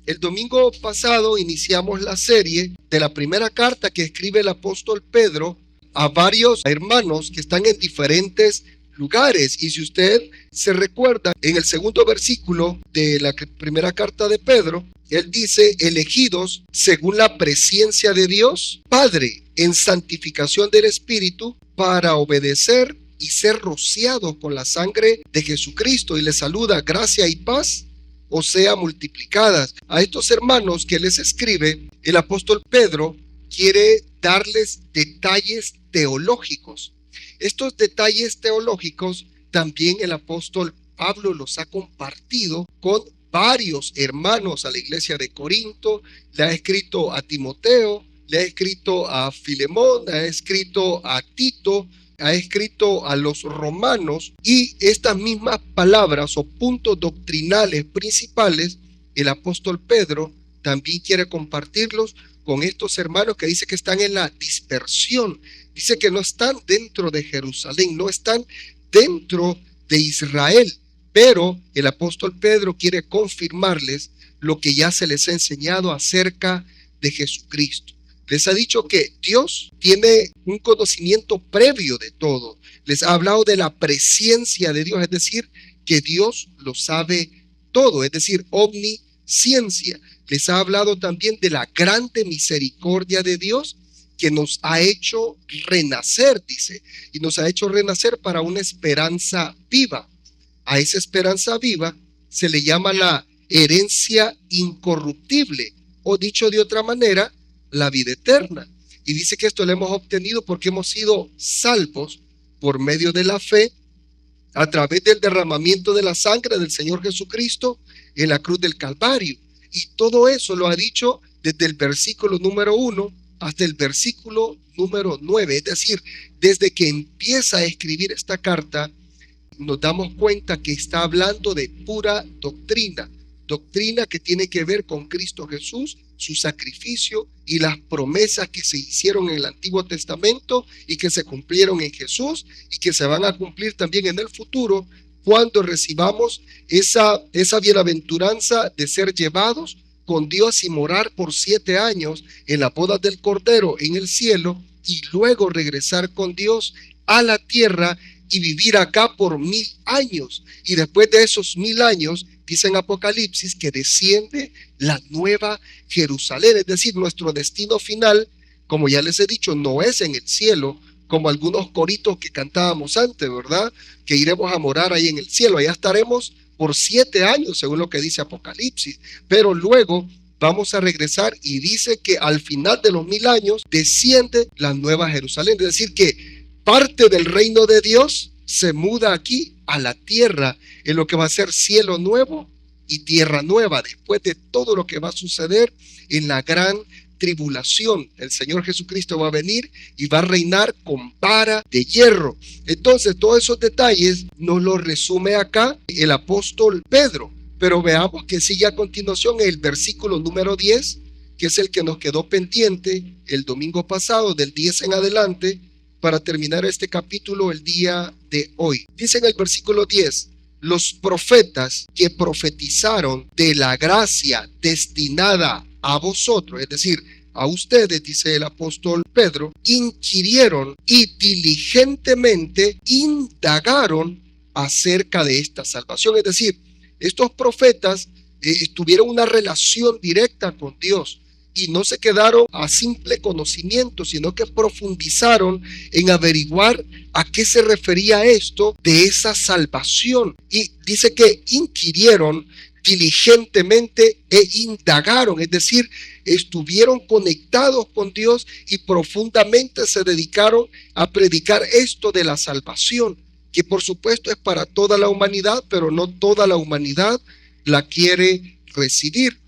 El domingo pasado iniciamos la serie de la primera carta que escribe el apóstol Pedro a varios hermanos que están en diferentes lugares. Y si usted se recuerda, en el segundo versículo de la primera carta de Pedro, él dice: elegidos según la presencia de Dios Padre en santificación del Espíritu, para obedecer y ser rociados con la sangre de Jesucristo. Y les saluda gracia y paz o sea multiplicadas. A estos hermanos que les escribe, el apóstol Pedro quiere darles detalles teológicos. Estos detalles teológicos también el apóstol Pablo los ha compartido con varios hermanos a la iglesia de Corinto. Le ha escrito a Timoteo, le ha escrito a Filemón, le ha escrito a Tito, ha escrito a los romanos, y estas mismas palabras o puntos doctrinales principales el apóstol Pedro también quiere compartirlos con estos hermanos que dice que están en la dispersión. Dice que no están dentro de Jerusalén, no están dentro de Israel, pero el apóstol Pedro quiere confirmarles lo que ya se les ha enseñado acerca de Jesucristo. Les ha dicho que Dios tiene un conocimiento previo de todo. Les ha hablado de la presencia de Dios, es decir, que Dios lo sabe todo, es decir, omnisciencia. Les ha hablado también de la grande misericordia de Dios, que nos ha hecho renacer, dice, y nos ha hecho renacer para una esperanza viva. A esa esperanza viva se le llama la herencia incorruptible, o dicho de otra manera, la vida eterna. Y dice que esto lo hemos obtenido porque hemos sido salvos por medio de la fe a través del derramamiento de la sangre del Señor Jesucristo en la cruz del Calvario. Y todo eso lo ha dicho desde el versículo número 1 hasta el versículo número 9. Es decir, desde que empieza a escribir esta carta, nos damos cuenta que está hablando de pura doctrina. Doctrina que tiene que ver con Cristo Jesús, su sacrificio y las promesas que se hicieron en el Antiguo Testamento y que se cumplieron en Jesús y que se van a cumplir también en el futuro cuando recibamos esa bienaventuranza de ser llevados con Dios y morar por 7 años en la boda del Cordero en el cielo, y luego regresar con Dios a la tierra y vivir acá por 1000 años. Y después de esos 1000 años, dice en Apocalipsis que desciende la nueva Jerusalén. Es decir, nuestro destino final, como ya les he dicho, no es en el cielo, como algunos coritos que cantábamos antes, ¿verdad? Que iremos a morar ahí en el cielo. Allá estaremos por 7 años, según lo que dice Apocalipsis. Pero luego vamos a regresar, y dice que al final de los 1000 años desciende la nueva Jerusalén. Es decir, que parte del reino de Dios se muda aquí a la tierra, en lo que va a ser cielo nuevo y tierra nueva, después de todo lo que va a suceder en la gran tribulación. El Señor Jesucristo va a venir y va a reinar con vara de hierro. Entonces, todos esos detalles nos los resume acá el apóstol Pedro. Pero veamos que sigue a continuación el versículo número 10, que es el que nos quedó pendiente el domingo pasado, del 10 en adelante, para terminar este capítulo el día de hoy. Dice en el versículo 10: los profetas que profetizaron de la gracia destinada a vosotros, es decir, a ustedes, dice el apóstol Pedro, inquirieron y diligentemente indagaron acerca de esta salvación. Es decir, estos profetas tuvieron una relación directa con Dios, y no se quedaron a simple conocimiento, sino que profundizaron en averiguar a qué se refería esto de esa salvación. Y dice que inquirieron diligentemente e indagaron, es decir, estuvieron conectados con Dios y profundamente se dedicaron a predicar esto de la salvación, que por supuesto es para toda la humanidad, pero no toda la humanidad la quiere recibir.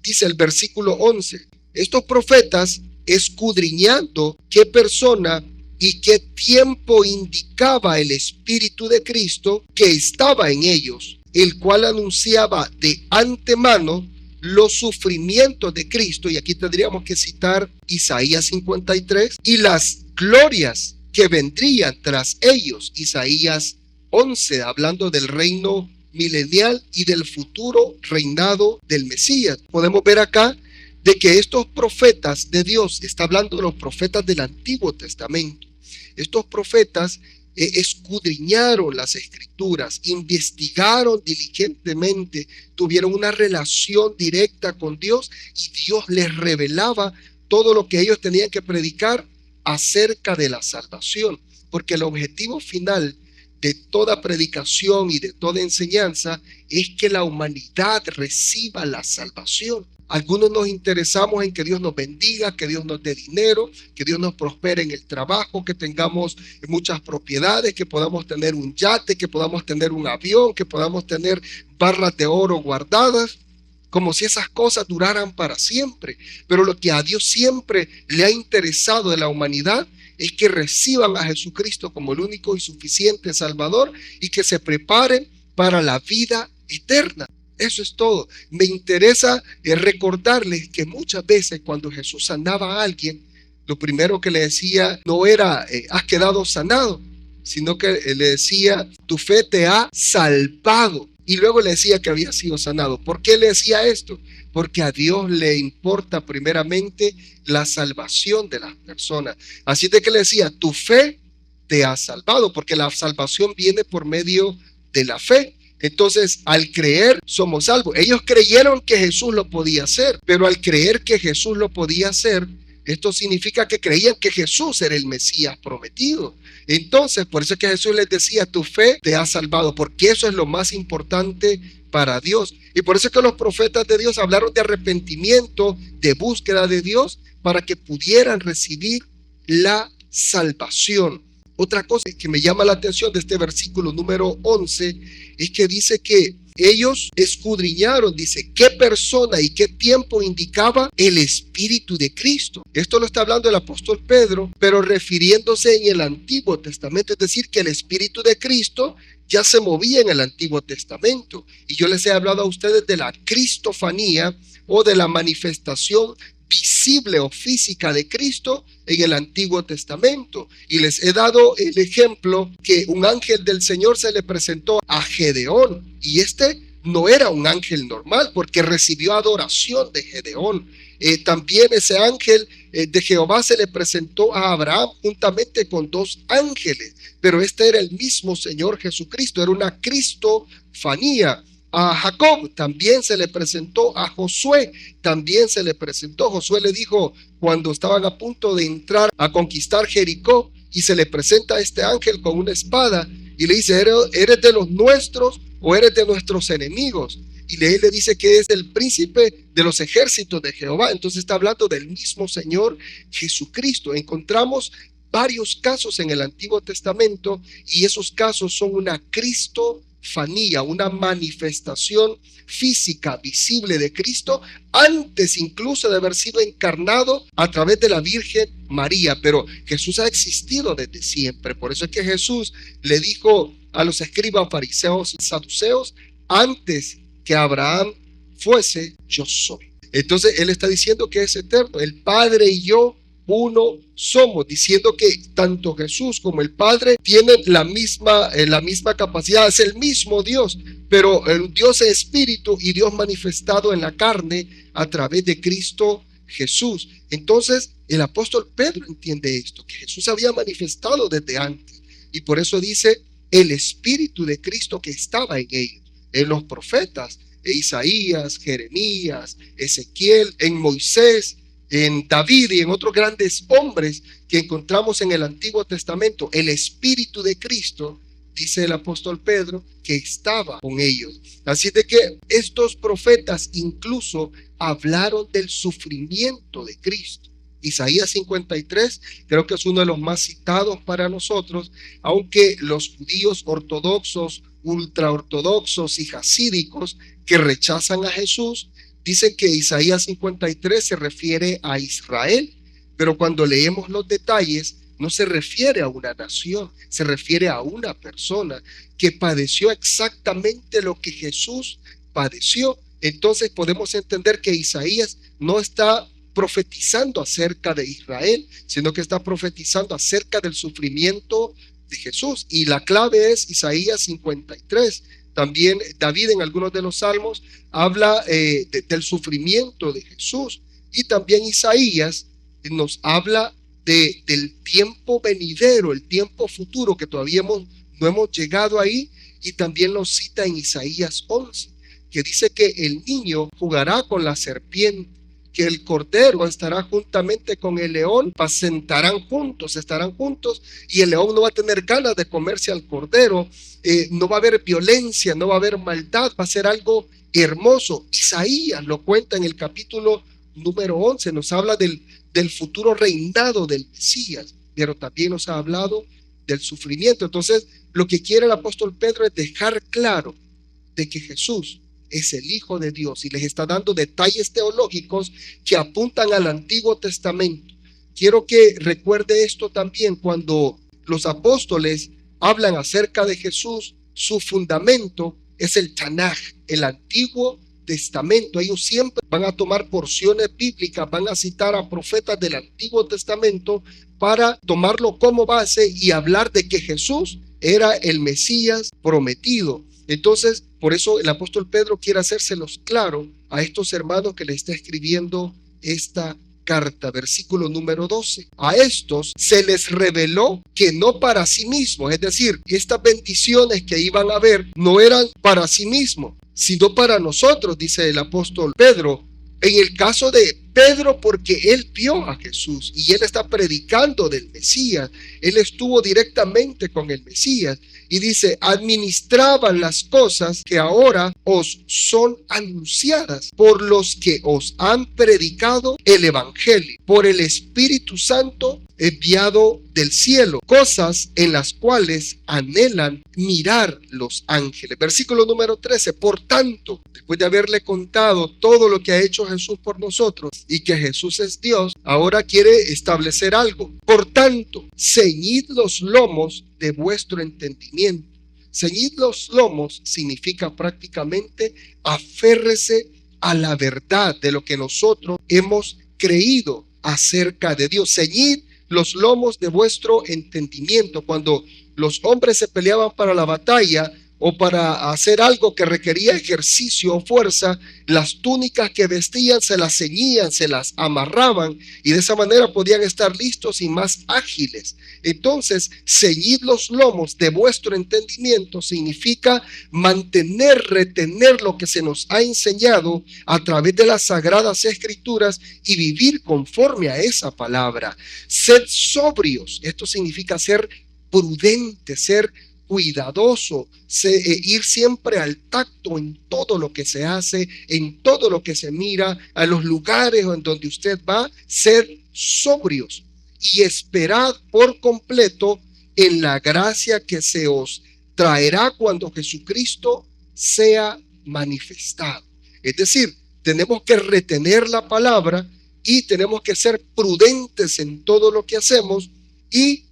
Dice el versículo 11: estos profetas, escudriñando qué persona y qué tiempo indicaba el Espíritu de Cristo que estaba en ellos, el cual anunciaba de antemano los sufrimientos de Cristo, y aquí tendríamos que citar Isaías 53, y las glorias que vendrían tras ellos, Isaías 11, hablando del reino milenial y del futuro reinado del Mesías. Podemos ver acá de que estos profetas de Dios, está hablando de los profetas del Antiguo Testamento, estos profetas escudriñaron las escrituras, investigaron diligentemente, tuvieron una relación directa con Dios y Dios les revelaba todo lo que ellos tenían que predicar acerca de la salvación, porque el objetivo final de toda predicación y de toda enseñanza es que la humanidad reciba la salvación. Algunos nos interesamos en que Dios nos bendiga, que Dios nos dé dinero, que Dios nos prospere en el trabajo, que tengamos muchas propiedades, que podamos tener un yate, que podamos tener un avión, que podamos tener barras de oro guardadas, como si esas cosas duraran para siempre. Pero lo que a Dios siempre le ha interesado de la humanidad es que reciban a Jesucristo como el único y suficiente Salvador y que se preparen para la vida eterna. Eso es todo. Me interesa recordarles que muchas veces cuando Jesús sanaba a alguien, lo primero que le decía no era has quedado sanado, sino que le decía tu fe te ha salvado. Y luego le decía que había sido sanado. ¿Por qué le decía esto? Porque a Dios le importa primeramente la salvación de las personas. Así de que le decía, tu fe te ha salvado, porque la salvación viene por medio de la fe. Entonces, al creer, somos salvos. Ellos creyeron que Jesús lo podía hacer, pero al creer que Jesús lo podía hacer, esto significa que creían que Jesús era el Mesías prometido. Entonces, por eso es que Jesús les decía, tu fe te ha salvado, porque eso es lo más importante para Dios. Y por eso es que los profetas de Dios hablaron de arrepentimiento, de búsqueda de Dios, para que pudieran recibir la salvación. Otra cosa que me llama la atención de este versículo número 11 es que dice que ellos escudriñaron, dice, qué persona y qué tiempo indicaba el Espíritu de Cristo. Esto lo está hablando el apóstol Pedro, pero refiriéndose en el Antiguo Testamento, es decir, que el Espíritu de Cristo ya se movía en el Antiguo Testamento. Y yo les he hablado a ustedes de la cristofanía o de la manifestación visible o física de Cristo en el Antiguo Testamento, y les he dado el ejemplo que un ángel del Señor se le presentó a Gedeón, y este no era un ángel normal porque recibió adoración de Gedeón. También ese ángel de Jehová se le presentó a Abraham juntamente con dos ángeles, pero este era el mismo Señor Jesucristo, era una cristofanía. A Jacob también se le presentó, a Josué también se le presentó. Josué le dijo cuando estaban a punto de entrar a conquistar Jericó, y se le presenta a este ángel con una espada y le dice, ¿eres de los nuestros o eres de nuestros enemigos? Y él le dice que es el príncipe de los ejércitos de Jehová. Entonces está hablando del mismo Señor Jesucristo. Encontramos varios casos en el Antiguo Testamento, y esos casos son una cristofanía, una manifestación física visible de Cristo antes incluso de haber sido encarnado a través de la Virgen María. Pero Jesús ha existido desde siempre. Por eso es que Jesús le dijo a los escribas, fariseos y saduceos, antes que Abraham fuese, yo soy. Entonces él está diciendo que es eterno. El Padre y yo uno somos, diciendo que tanto Jesús como el Padre tienen la misma capacidad, es el mismo Dios, pero el Dios es espíritu y Dios manifestado en la carne a través de Cristo Jesús. Entonces el apóstol Pedro entiende esto, que Jesús había manifestado desde antes, y por eso dice el Espíritu de Cristo que estaba en ellos, en los profetas, Isaías, Jeremías, Ezequiel, en Moisés, en David y en otros grandes hombres que encontramos en el Antiguo Testamento. El Espíritu de Cristo, dice el apóstol Pedro, que estaba con ellos. Así de que estos profetas incluso hablaron del sufrimiento de Cristo. Isaías 53 creo que es uno de los más citados para nosotros, aunque los judíos ortodoxos, ultraortodoxos y jasídicos que rechazan a Jesús dicen que Isaías 53 se refiere a Israel, pero cuando leemos los detalles no se refiere a una nación, se refiere a una persona que padeció exactamente lo que Jesús padeció. Entonces podemos entender que Isaías no está profetizando acerca de Israel, sino que está profetizando acerca del sufrimiento de Jesús. Y la clave es Isaías 53, También David en algunos de los salmos habla del sufrimiento de Jesús. Y también Isaías nos habla del tiempo venidero, el tiempo futuro, que todavía no hemos llegado ahí. Y también lo cita en Isaías 11, que dice que el niño jugará con la serpiente, que el cordero estará juntamente con el león, estarán juntos, y el león no va a tener ganas de comerse al cordero. No va a haber violencia, no va a haber maldad, va a ser algo hermoso. Isaías lo cuenta en el capítulo número 11, nos habla del futuro reinado del Mesías, pero también nos ha hablado del sufrimiento. Entonces, lo que quiere el apóstol Pedro es dejar claro de que Jesús es el Hijo de Dios y les está dando detalles teológicos que apuntan al Antiguo Testamento. Quiero que recuerde esto también cuando los apóstoles hablan acerca de Jesús. Su fundamento es el Tanaj, el Antiguo Testamento. Ellos siempre van a tomar porciones bíblicas, van a citar a profetas del Antiguo Testamento para tomarlo como base y hablar de que Jesús era el Mesías prometido. Entonces, por eso el apóstol Pedro quiere hacérselos claro a estos hermanos que le está escribiendo esta carta. Versículo número 12. A estos se les reveló que no para sí mismos, es decir, estas bendiciones que iban a haber no eran para sí mismos, sino para nosotros, dice el apóstol Pedro. En el caso de Pedro, porque él vio a Jesús y él está predicando del Mesías, él estuvo directamente con el Mesías y dice, administraban las cosas que ahora os son anunciadas por los que os han predicado el Evangelio, por el Espíritu Santo enviado del cielo, cosas en las cuales anhelan mirar los ángeles. Versículo número 13. Por tanto, después de haberle contado todo lo que ha hecho Jesús por nosotros y que Jesús es Dios, ahora quiere establecer algo. Por tanto, ceñid los lomos de vuestro entendimiento. Ceñid los lomos significa prácticamente aférrese a la verdad de lo que nosotros hemos creído acerca de Dios. Ceñid los lomos de vuestro entendimiento. Cuando los hombres se peleaban para la batalla o para hacer algo que requería ejercicio o fuerza, las túnicas que vestían se las ceñían, se las amarraban y de esa manera podían estar listos y más ágiles. Entonces, ceñid los lomos de vuestro entendimiento significa mantener, retener lo que se nos ha enseñado a través de las sagradas escrituras y vivir conforme a esa palabra. Sed sobrios, esto significa ser prudente, ser cuidadoso, ir siempre al tacto en todo lo que se hace, en todo lo que se mira, a los lugares en donde usted va, ser sobrios y esperad por completo en la gracia que se os traerá cuando Jesucristo sea manifestado. Es decir, tenemos que retener la palabra y tenemos que ser prudentes en todo lo que hacemos y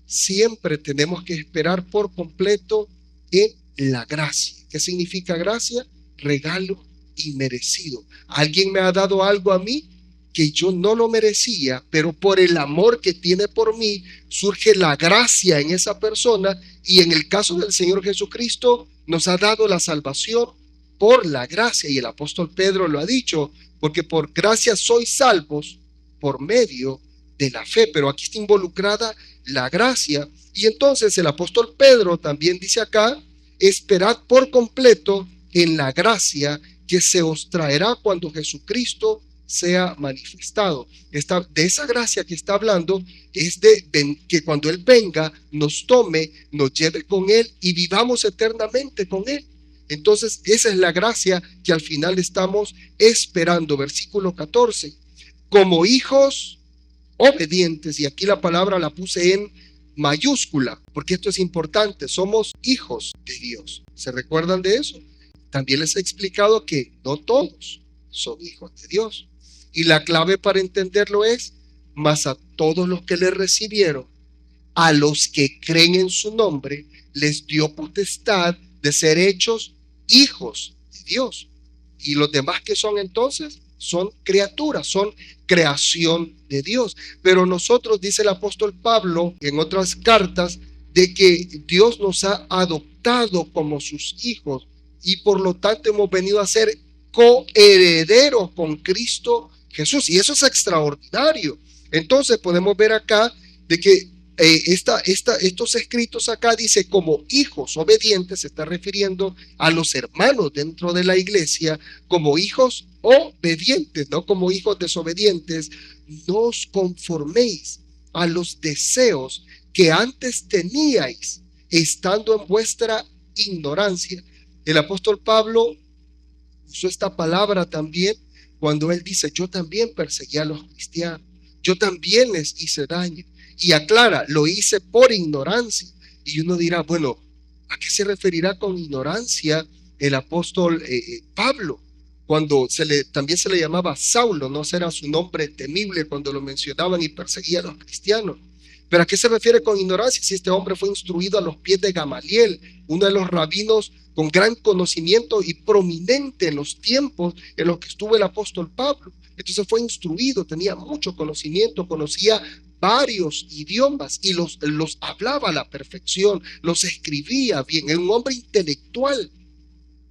siempre tenemos que esperar por completo en la gracia. ¿Qué significa gracia? Regalo inmerecido. Alguien me ha dado algo a mí que yo no lo merecía, pero por el amor que tiene por mí, surge la gracia en esa persona y en el caso del Señor Jesucristo nos ha dado la salvación por la gracia y el apóstol Pedro lo ha dicho, porque por gracia sois salvos por medio de la fe, pero aquí está involucrada la gracia. Y entonces el apóstol Pedro también dice acá, esperad por completo en la gracia que se os traerá cuando Jesucristo sea manifestado. De esa gracia que está hablando es de que cuando Él venga, nos tome, nos lleve con Él y vivamos eternamente con Él. Entonces esa es la gracia que al final estamos esperando. Versículo 14, como hijos obedientes, y aquí la palabra la puse en mayúscula, porque esto es importante, somos hijos de Dios. ¿Se recuerdan de eso? También les he explicado que no todos son hijos de Dios. Y la clave para entenderlo es, mas a todos los que le recibieron, a los que creen en su nombre, les dio potestad de ser hechos hijos de Dios. Y los demás que son entonces, son criaturas, son creación de Dios. Pero nosotros, dice el apóstol Pablo en otras cartas, de que Dios nos ha adoptado adoptado como sus hijos y por lo tanto hemos venido a ser coherederos con Cristo Jesús. Y eso es extraordinario. Entonces podemos ver acá de que estos escritos acá dice como hijos obedientes, se está refiriendo a los hermanos dentro de la iglesia como hijos obedientes, no como hijos desobedientes. No os conforméis a los deseos que antes teníais estando en vuestra ignorancia. El apóstol Pablo usó esta palabra también cuando él dice: yo también perseguí a los cristianos, yo también les hice daño. Y aclara: lo hice por ignorancia. Y uno dirá, bueno, ¿a qué se referirá con ignorancia el apóstol Pablo? Cuando también se le llamaba Saulo, no será su nombre temible cuando lo mencionaban y perseguía a los cristianos. Pero ¿a qué se refiere con ignorancia? Si este hombre fue instruido a los pies de Gamaliel, uno de los rabinos con gran conocimiento y prominente en los tiempos en los que estuvo el apóstol Pablo. Entonces fue instruido, tenía mucho conocimiento, conocía varios idiomas y los hablaba a la perfección, los escribía bien, era un hombre intelectual.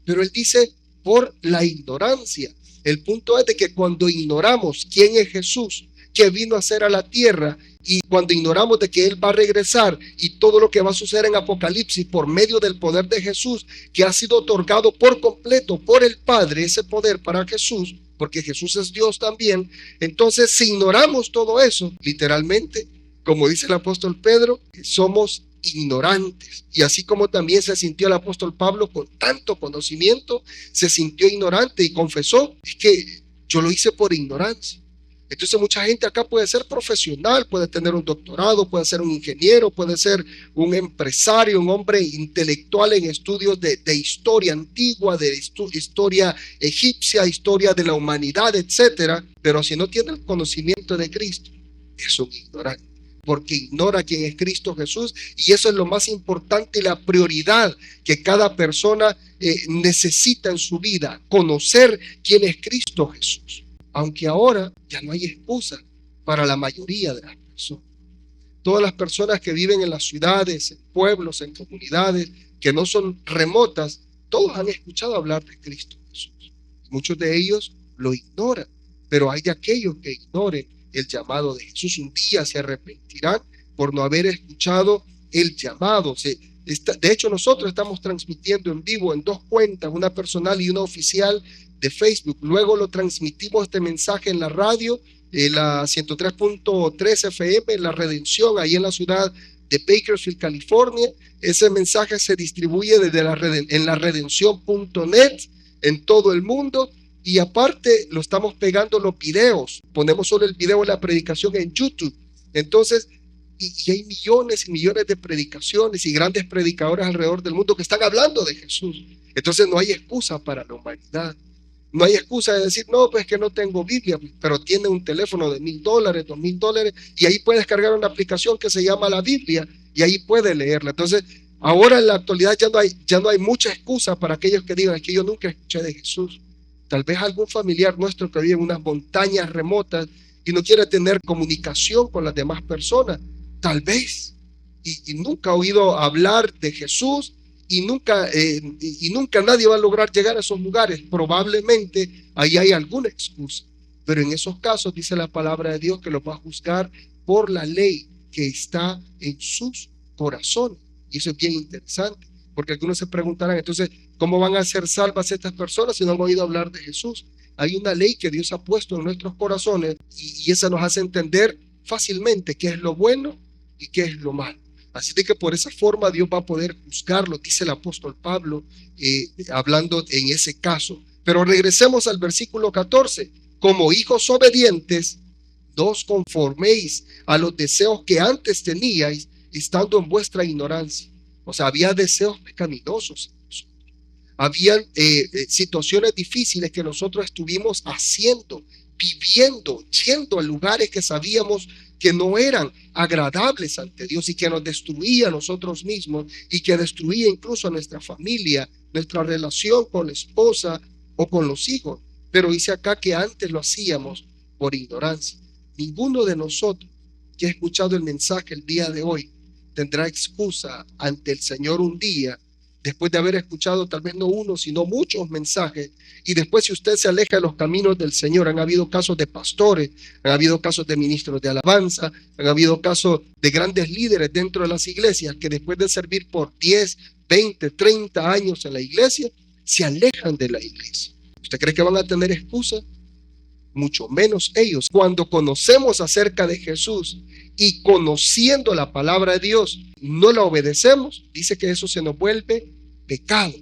Pero él dice: por la ignorancia. El punto es de que cuando ignoramos quién es Jesús, qué vino a hacer a la tierra, y cuando ignoramos de que Él va a regresar y todo lo que va a suceder en Apocalipsis por medio del poder de Jesús, que ha sido otorgado por completo por el Padre, ese poder para Jesús, porque Jesús es Dios también. Entonces, si ignoramos todo eso, literalmente, como dice el apóstol Pedro, somos ignorantes. Y así como también se sintió el apóstol Pablo con tanto conocimiento, se sintió ignorante y confesó: es que yo lo hice por ignorancia. Entonces mucha gente acá puede ser profesional, puede tener un doctorado, puede ser un ingeniero, puede ser un empresario, un hombre intelectual en estudios de historia antigua, de historia egipcia, historia de la humanidad, etcétera. Pero si no tiene el conocimiento de Cristo, es un ignorante, porque ignora quién es Cristo Jesús. Y eso es lo más importante y la prioridad que cada persona necesita en su vida: conocer quién es Cristo Jesús. Aunque ahora ya no hay excusa para la mayoría de las personas. Todas las personas que viven en las ciudades, en pueblos, en comunidades que no son remotas, todos han escuchado hablar de Cristo Jesús. Muchos de ellos lo ignoran, pero hay de aquellos que ignoren el llamado de Jesús. Un día se arrepentirán por no haber escuchado el llamado. De hecho, nosotros estamos transmitiendo en vivo en dos cuentas, una personal y una oficial de Facebook. Luego lo transmitimos este mensaje en la radio, la 103.3 FM, La Redención, ahí en la ciudad de Bakersfield, California. Ese mensaje se distribuye desde en laredención.net en todo el mundo. Y aparte lo estamos pegando los videos, ponemos solo el video de la predicación en YouTube. Entonces, y hay millones y millones de predicaciones y grandes predicadores alrededor del mundo que están hablando de Jesús. Entonces no hay excusa para la humanidad. No hay excusa de decir: no, pues que no tengo Biblia, pero tiene un teléfono de $1,000, $2,000, y ahí puedes cargar una aplicación que se llama la Biblia y ahí puedes leerla. Entonces, ahora en la actualidad ya no hay mucha excusa para aquellos que digan: es que yo nunca escuché de Jesús. Tal vez algún familiar nuestro que vive en unas montañas remotas y no quiere tener comunicación con las demás personas, tal vez, y nunca ha oído hablar de Jesús, y nunca nadie va a lograr llegar a esos lugares. Probablemente ahí hay alguna excusa, pero en esos casos dice la palabra de Dios que los va a juzgar por la ley que está en sus corazones. Y eso es bien interesante, porque algunos se preguntarán: entonces, ¿cómo van a ser salvas estas personas si no han oído hablar de Jesús? Hay una ley que Dios ha puesto en nuestros corazones, y esa nos hace entender fácilmente qué es lo bueno y qué es lo malo. Así de que por esa forma Dios va a poder juzgarlo, dice el apóstol Pablo, hablando en ese caso. Pero regresemos al versículo 14. Como hijos obedientes, no os conforméis a los deseos que antes teníais, estando en vuestra ignorancia. O sea, había deseos pecaminosos. Habían situaciones difíciles que nosotros estuvimos haciendo, viviendo, yendo a lugares que sabíamos que no eran agradables ante Dios y que nos destruía a nosotros mismos y que destruía incluso a nuestra familia, nuestra relación con la esposa o con los hijos. Pero dice acá que antes lo hacíamos por ignorancia. Ninguno de nosotros que ha escuchado el mensaje el día de hoy tendrá excusa ante el Señor un día después de haber escuchado tal vez no uno, sino muchos mensajes, y después si usted se aleja de los caminos del Señor, han habido casos de pastores, han habido casos de ministros de alabanza, han habido casos de grandes líderes dentro de las iglesias que después de servir por 10, 20, 30 años en la iglesia, se alejan de la iglesia. ¿Usted cree que van a tener excusa? Mucho menos ellos. Cuando conocemos acerca de Jesús y conociendo la palabra de Dios, no la obedecemos, dice que eso se nos vuelve pecado.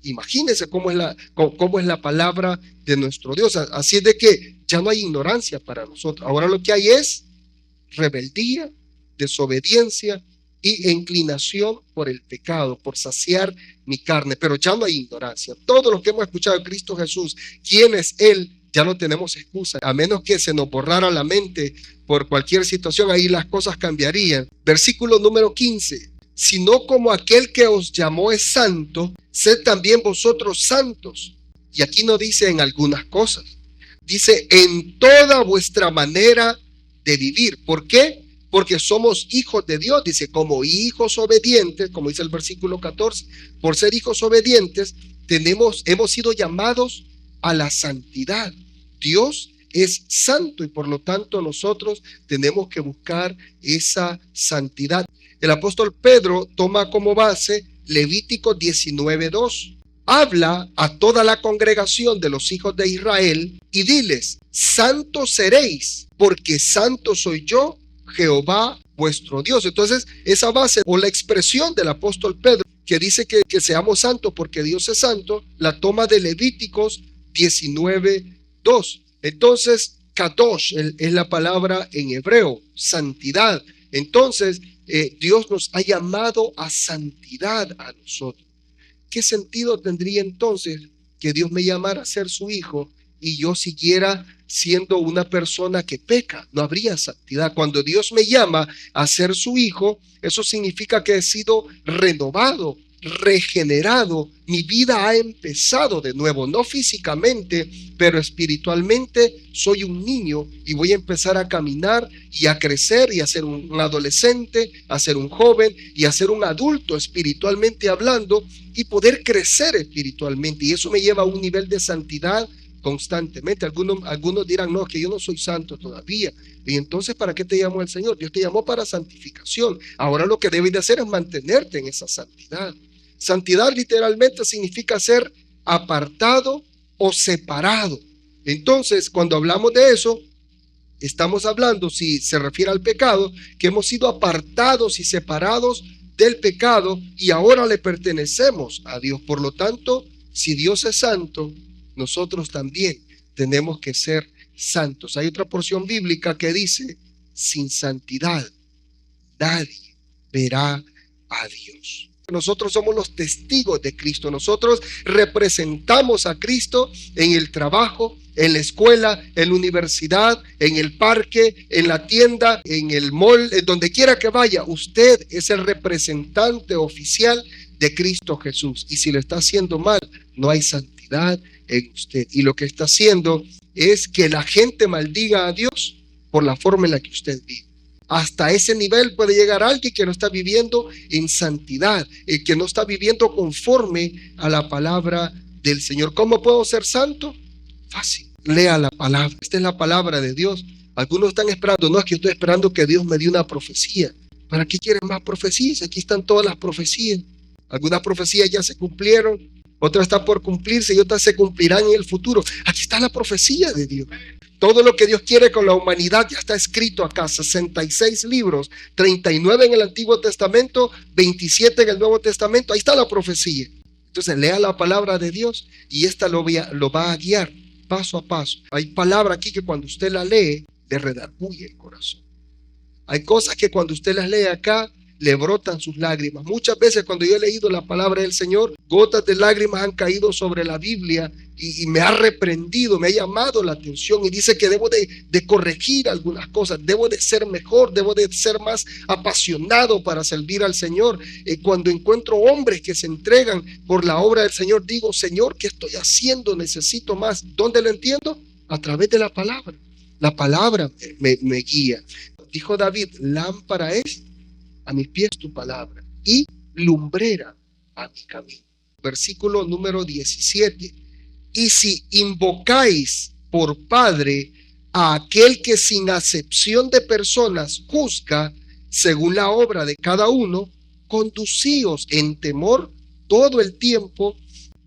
Imagínense cómo es la palabra de nuestro Dios. Así es de que ya no hay ignorancia para nosotros. Ahora lo que hay es rebeldía, desobediencia e inclinación por el pecado, por saciar mi carne. Pero ya no hay ignorancia. Todo lo que hemos escuchado de Cristo Jesús, quién es Él, ya no tenemos excusa, a menos que se nos borrara la mente por cualquier situación, ahí las cosas cambiarían. Versículo número 15, sino como aquel que os llamó es santo, sed también vosotros santos. Y aquí no dice en algunas cosas, dice en toda vuestra manera de vivir. ¿Por qué? Porque somos hijos de Dios, dice, como hijos obedientes, como dice el versículo 14, por ser hijos obedientes, hemos sido llamados a la santidad. Dios es santo y por lo tanto nosotros tenemos que buscar esa santidad. El apóstol Pedro toma como base Levítico 19:2. Habla a toda la congregación de los hijos de Israel y diles, santos seréis, porque santo soy yo, Jehová vuestro Dios. Entonces, esa base o la expresión del apóstol Pedro que dice que seamos santos porque Dios es santo, la toma de Levíticos 19:2. Entonces, kadosh es la palabra en hebreo, santidad. Entonces, Dios nos ha llamado a santidad a nosotros. ¿Qué sentido tendría entonces que Dios me llamara a ser su hijo y yo siguiera siendo una persona que peca? No habría santidad. Cuando Dios me llama a ser su hijo, eso significa que he sido renovado, regenerado, mi vida ha empezado de nuevo, no físicamente, pero espiritualmente soy un niño y voy a empezar a caminar y a crecer y a ser un adolescente, a ser un joven y a ser un adulto espiritualmente hablando y poder crecer espiritualmente, y eso me lleva a un nivel de santidad constantemente. Algunos dirán, no, que yo no soy santo todavía. Y entonces, ¿para qué te llamó el Señor? Dios te llamó para santificación. Ahora lo que debes de hacer es mantenerte en esa santidad. Santidad literalmente significa ser apartado o separado. Entonces, cuando hablamos de eso, estamos hablando, si se refiere al pecado, que hemos sido apartados y separados del pecado y ahora le pertenecemos a Dios. Por lo tanto, si Dios es santo, nosotros también tenemos que ser santos. Hay otra porción bíblica que dice, sin santidad nadie verá a Dios. Nosotros somos los testigos de Cristo. Nosotros representamos a Cristo en el trabajo, en la escuela, en la universidad, en el parque, en la tienda, en el mall, en donde quiera que vaya. Usted es el representante oficial de Cristo Jesús. Y si lo está haciendo mal, no hay santidad en usted. Y lo que está haciendo es que la gente maldiga a Dios por la forma en la que usted vive. Hasta ese nivel puede llegar alguien que no está viviendo en santidad, el que no está viviendo conforme a la palabra del Señor. ¿Cómo puedo ser santo? Fácil, lea la palabra. Esta es la palabra de Dios. Algunos están esperando, no, es que yo estoy esperando que Dios me dé una profecía. ¿Para qué quieren más profecías? Aquí están todas las profecías. Algunas profecías ya se cumplieron, otras están por cumplirse y otras se cumplirán en el futuro. Aquí está la profecía de Dios. Todo lo que Dios quiere con la humanidad ya está escrito acá. 66 libros, 39 en el Antiguo Testamento, 27 en el Nuevo Testamento. Ahí está la profecía. Entonces lea la palabra de Dios y esta lo va a guiar paso a paso. Hay palabra aquí que cuando usted la lee, le redarguye el corazón. Hay cosas que cuando usted las lee acá, le brotan sus lágrimas. Muchas veces cuando yo he leído la palabra del Señor, gotas de lágrimas han caído sobre la Biblia y me ha reprendido, me ha llamado la atención y dice que debo de corregir algunas cosas, debo de ser mejor, debo de ser más apasionado para servir al Señor. Cuando encuentro hombres que se entregan por la obra del Señor, digo, Señor, ¿qué estoy haciendo? Necesito más. ¿Dónde lo entiendo? A través de la palabra. La palabra me guía. Dijo David, lámpara es a mis pies tu palabra y lumbrera a mi camino. Versículo número 17. Y si invocáis por Padre a aquel que sin acepción de personas juzga según la obra de cada uno, conducíos en temor todo el tiempo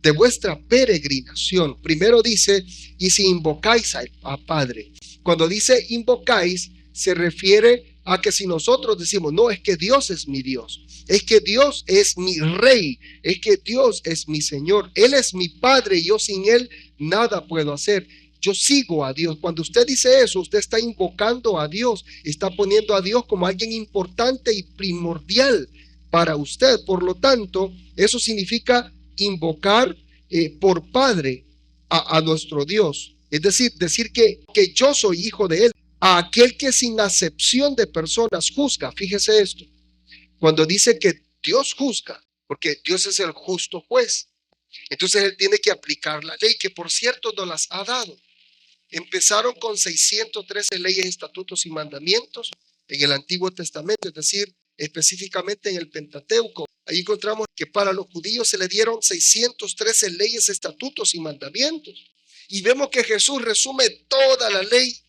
de vuestra peregrinación. Primero dice, y si invocáis a Padre. Cuando dice invocáis, se refiere a que si nosotros decimos, no, es que Dios es mi Dios, es que Dios es mi Rey, es que Dios es mi Señor, Él es mi Padre y yo sin Él nada puedo hacer. Yo sigo a Dios. Cuando usted dice eso, usted está invocando a Dios, está poniendo a Dios como alguien importante y primordial para usted. Por lo tanto, eso significa invocar por Padre a nuestro Dios. Es decir que yo soy hijo de Él. A aquel que sin acepción de personas juzga. Fíjese esto. Cuando dice que Dios juzga, porque Dios es el justo juez, entonces Él tiene que aplicar la ley, que por cierto nos las ha dado. Empezaron con 613 leyes, estatutos y mandamientos en el Antiguo Testamento, es decir, específicamente en el Pentateuco. Ahí encontramos que para los judíos se le dieron 613 leyes, estatutos y mandamientos. Y vemos que Jesús resume toda la ley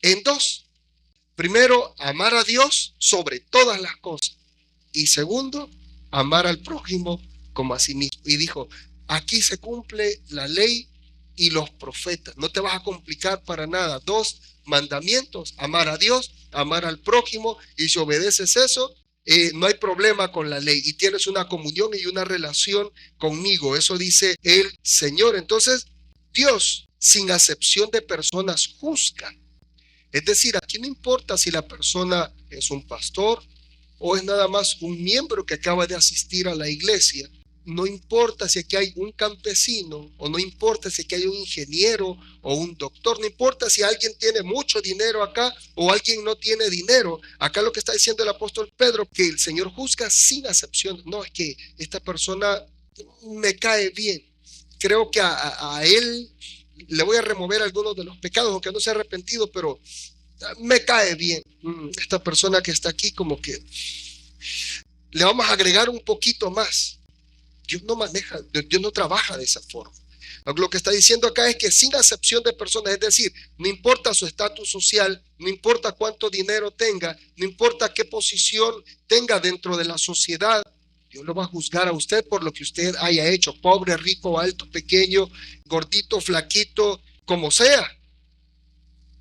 en dos. Primero, amar a Dios sobre todas las cosas. Y segundo, amar al prójimo como a sí mismo. Y dijo, aquí se cumple la ley y los profetas. No te vas a complicar para nada. Dos mandamientos, amar a Dios, amar al prójimo. Y si obedeces eso, no hay problema con la ley. Y tienes una comunión y una relación conmigo. Eso dice el Señor. Entonces, Dios, sin acepción de personas, juzga. Es decir, aquí no importa si la persona es un pastor o es nada más un miembro que acaba de asistir a la iglesia. No importa si aquí hay un campesino o no importa si aquí hay un ingeniero o un doctor. No importa si alguien tiene mucho dinero acá o alguien no tiene dinero. Acá lo que está diciendo el apóstol Pedro, que el Señor juzga sin acepción. No, es que esta persona me cae bien. Creo que a él le voy a remover algunos de los pecados, aunque no se ha arrepentido, pero me cae bien. Esta persona que está aquí, como que le vamos a agregar un poquito más. Dios no maneja, Dios no trabaja de esa forma. Lo que está diciendo acá es que sin acepción de personas, es decir, no importa su estatus social, no importa cuánto dinero tenga, no importa qué posición tenga dentro de la sociedad, Dios lo va a juzgar a usted por lo que usted haya hecho, pobre, rico, alto, pequeño, gordito, flaquito, como sea.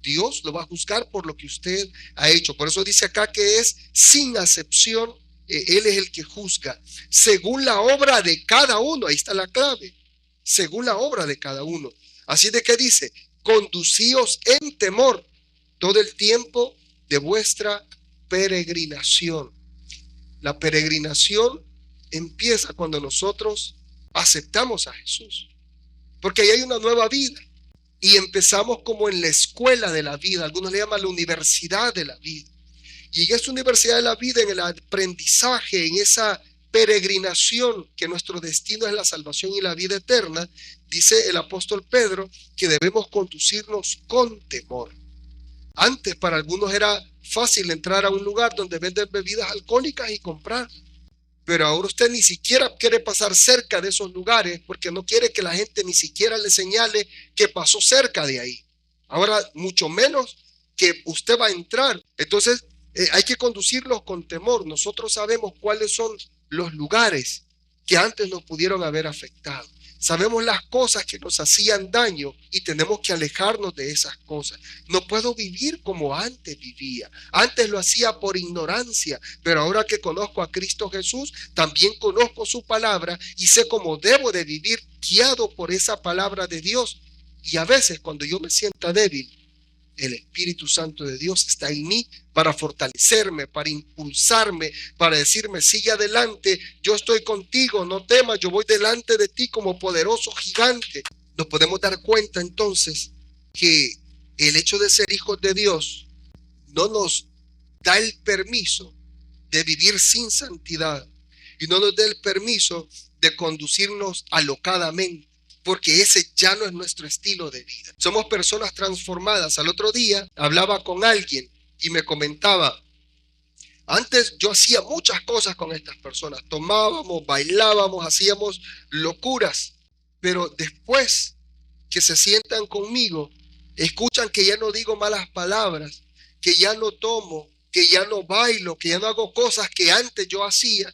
Dios lo va a juzgar por lo que usted ha hecho. Por eso dice acá que es sin acepción, Él es el que juzga, según la obra de cada uno. Ahí está la clave, según la obra de cada uno. Así de que dice, conducíos en temor todo el tiempo de vuestra peregrinación. La peregrinación empieza cuando nosotros aceptamos a Jesús, porque ahí hay una nueva vida y empezamos como en la escuela de la vida. Algunos le llaman la universidad de la vida, y en esa universidad de la vida, en el aprendizaje, en esa peregrinación, que nuestro destino es la salvación y la vida eterna, dice el apóstol Pedro que debemos conducirnos con temor. Antes para algunos era fácil entrar a un lugar donde venden bebidas alcohólicas y comprar, pero ahora usted ni siquiera quiere pasar cerca de esos lugares porque no quiere que la gente ni siquiera le señale que pasó cerca de ahí. Ahora mucho menos que usted va a entrar. Entonces hay que conducirlos con temor. Nosotros sabemos cuáles son los lugares que antes nos pudieron haber afectado. Sabemos las cosas que nos hacían daño y tenemos que alejarnos de esas cosas. No puedo vivir como antes vivía. Antes lo hacía por ignorancia, pero ahora que conozco a Cristo Jesús, también conozco su palabra y sé cómo debo de vivir guiado por esa palabra de Dios. Y a veces cuando yo me sienta débil, el Espíritu Santo de Dios está en mí para fortalecerme, para impulsarme, para decirme, sigue adelante, yo estoy contigo, no temas, yo voy delante de ti como poderoso gigante. Nos podemos dar cuenta entonces que el hecho de ser hijos de Dios no nos da el permiso de vivir sin santidad y no nos da el permiso de conducirnos alocadamente, porque ese ya no es nuestro estilo de vida. Somos personas transformadas. Al otro día hablaba con alguien y me comentaba, Antes yo hacía muchas cosas con estas personas, tomábamos, bailábamos, hacíamos locuras, pero después que se sientan conmigo, escuchan que ya no digo malas palabras, que ya no tomo, que ya no bailo, que ya no hago cosas que antes yo hacía.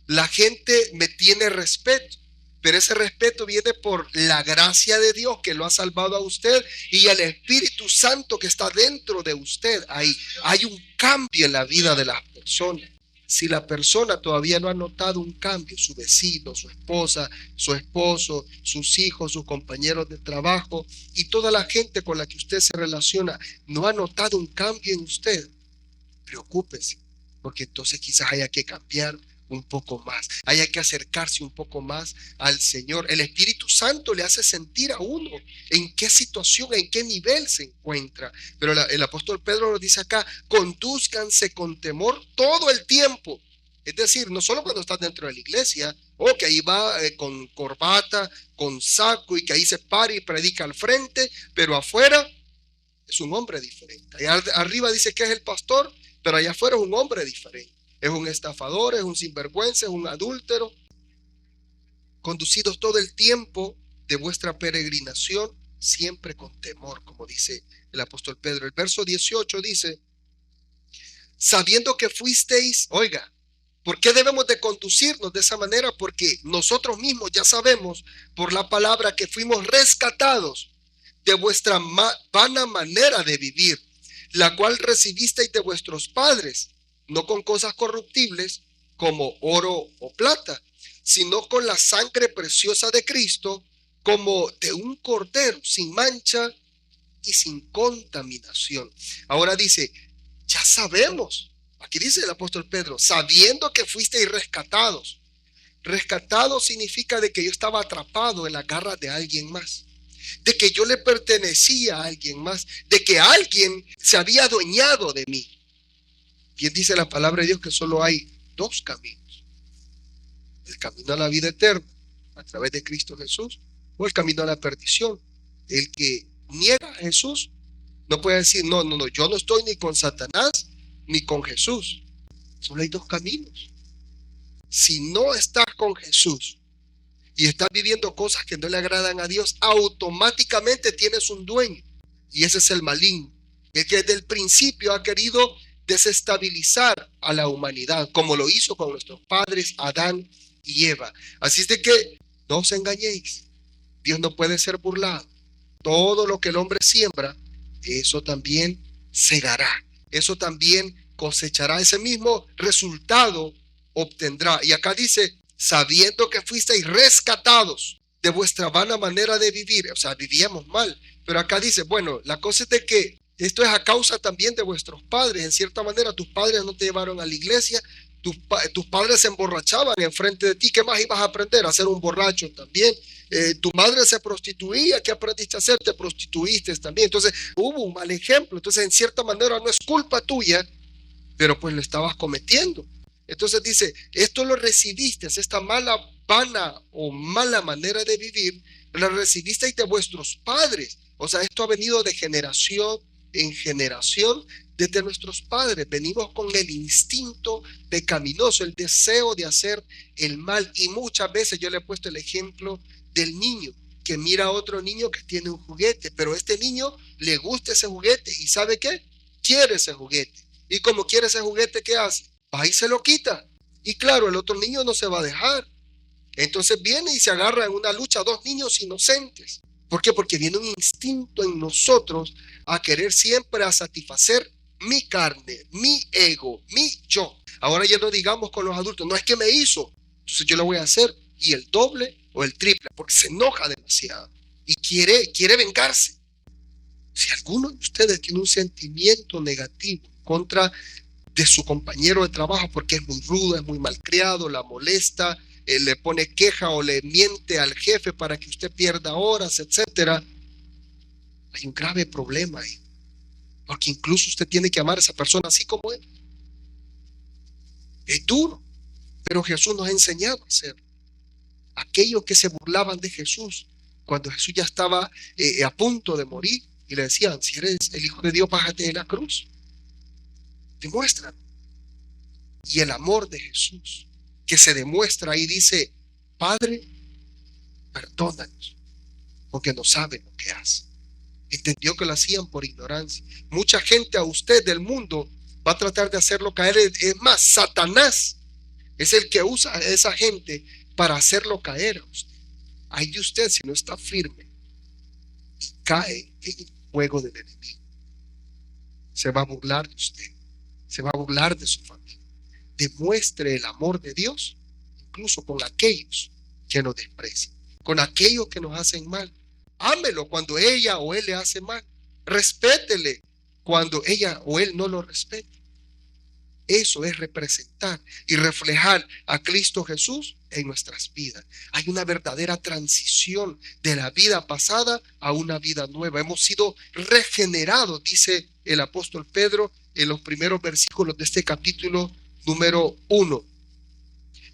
La gente me tiene respeto, pero ese respeto viene por la gracia de Dios que lo ha salvado a usted y el Espíritu Santo que está dentro de usted. Ahí hay un cambio en la vida de las personas. Si la persona todavía no ha notado un cambio, su vecino, su esposa, su esposo, sus hijos, sus compañeros de trabajo y toda la gente con la que usted se relaciona, no ha notado un cambio en usted, preocúpese, porque entonces quizás haya que cambiar un poco más, haya que acercarse un poco más al Señor. El Espíritu Santo le hace sentir a uno en qué situación, en qué nivel se encuentra. Pero el apóstol Pedro nos dice acá, condúzcanse con temor todo el tiempo. Es decir, no solo cuando estás dentro de la iglesia, o que ahí va con corbata, con saco y que ahí se para y predica al frente, pero afuera es un hombre diferente. Allá arriba dice que es el pastor, pero allá afuera es un hombre diferente. Es un estafador, es un sinvergüenza, es un adúltero. Conducidos todo el tiempo de vuestra peregrinación, siempre con temor, como dice el apóstol Pedro. El verso 18 dice, sabiendo que fuisteis, oiga, ¿por qué debemos de conducirnos de esa manera? Porque nosotros mismos ya sabemos por la palabra que fuimos rescatados de vuestra vana manera de vivir, la cual recibisteis de vuestros padres, no con cosas corruptibles como oro o plata, sino con la sangre preciosa de Cristo, como de un cordero sin mancha y sin contaminación. Ahora dice, ya sabemos, aquí dice el apóstol Pedro, sabiendo que fuisteis rescatados. Rescatado significa de que yo estaba atrapado en las garras de alguien más, de que yo le pertenecía a alguien más, de que alguien se había adueñado de mí. Bien dice la palabra de Dios que solo hay dos caminos: el camino a la vida eterna a través de Cristo Jesús, o el camino a la perdición. El que niega a Jesús no puede decir, no, yo no estoy ni con Satanás ni con Jesús. Solo hay dos caminos. Si no estás con Jesús y estás viviendo cosas que no le agradan a Dios, automáticamente tienes un dueño, y ese es el maligno, el que desde el principio ha querido desestabilizar a la humanidad, como lo hizo con nuestros padres Adán y Eva. Así es de que no os engañéis, Dios no puede ser burlado. Todo lo que el hombre siembra, eso también segará, eso también cosechará, ese mismo resultado obtendrá. Y acá dice, sabiendo que fuisteis rescatados de vuestra vana manera de vivir. O sea, vivíamos mal, pero acá dice, bueno, la cosa es de que esto es a causa también de vuestros padres. En cierta manera, tus padres no te llevaron a la iglesia, tus padres se emborrachaban enfrente de ti. ¿Qué más ibas a aprender? A ser un borracho también. Tu madre se prostituía. ¿Qué aprendiste a hacer? Te prostituiste también. Entonces hubo un mal ejemplo. Entonces, en cierta manera, no es culpa tuya, pero pues lo estabas cometiendo. Entonces dice, esto lo recibiste, esta mala, vana o mala manera de vivir, la recibisteis de vuestros padres. O sea, esto ha venido de generación en generación desde nuestros padres. Venimos con el instinto pecaminoso, el deseo de hacer el mal. Y muchas veces yo le he puesto el ejemplo del niño que mira a otro niño que tiene un juguete, pero a este niño le gusta ese juguete y ¿sabe qué? Quiere ese juguete. Y como quiere ese juguete, ¿qué hace? Va y se lo quita. Y claro, el otro niño no se va a dejar. Entonces viene y se agarra en una lucha dos niños inocentes. ¿Por qué? Porque viene un instinto en nosotros a querer siempre a satisfacer mi carne, mi ego, mi yo. Ahora ya no digamos con los adultos, no es que me hizo, entonces yo lo voy a hacer y el doble o el triple, porque se enoja demasiado y quiere vengarse. Si alguno de ustedes tiene un sentimiento negativo contra de su compañero de trabajo porque es muy rudo, es muy malcriado, la molesta, le pone queja o le miente al jefe para que usted pierda horas, etcétera, hay un grave problema ahí, porque incluso usted tiene que amar a esa persona así como él. Es duro, pero Jesús nos ha enseñado a hacer. Aquellos que se burlaban de Jesús cuando Jesús ya estaba a punto de morir y le decían, si eres el Hijo de Dios, bájate de la cruz, demuéstralo. y el amor de Jesús que se demuestra ahí. Dice: Padre, perdónanos, porque no saben lo que hacen. Entendió que lo hacían por ignorancia. Mucha gente a usted del mundo va a tratar de hacerlo caer. Es más, Satanás es el que usa a esa gente para hacerlo caer a usted. Ay de usted si no está firme y cae en el juego del enemigo. Se va a burlar de usted, se va a burlar de su familia. Demuestre el amor de Dios incluso con aquellos que nos desprecian, con aquellos que nos hacen mal. Ámelo cuando ella o él le hace mal. Respétele cuando ella o él no lo respete. Eso es representar y reflejar a Cristo Jesús en nuestras vidas. Hay una verdadera transición de la vida pasada a una vida nueva. Hemos sido regenerados, dice el apóstol Pedro en los primeros versículos de este capítulo número 1.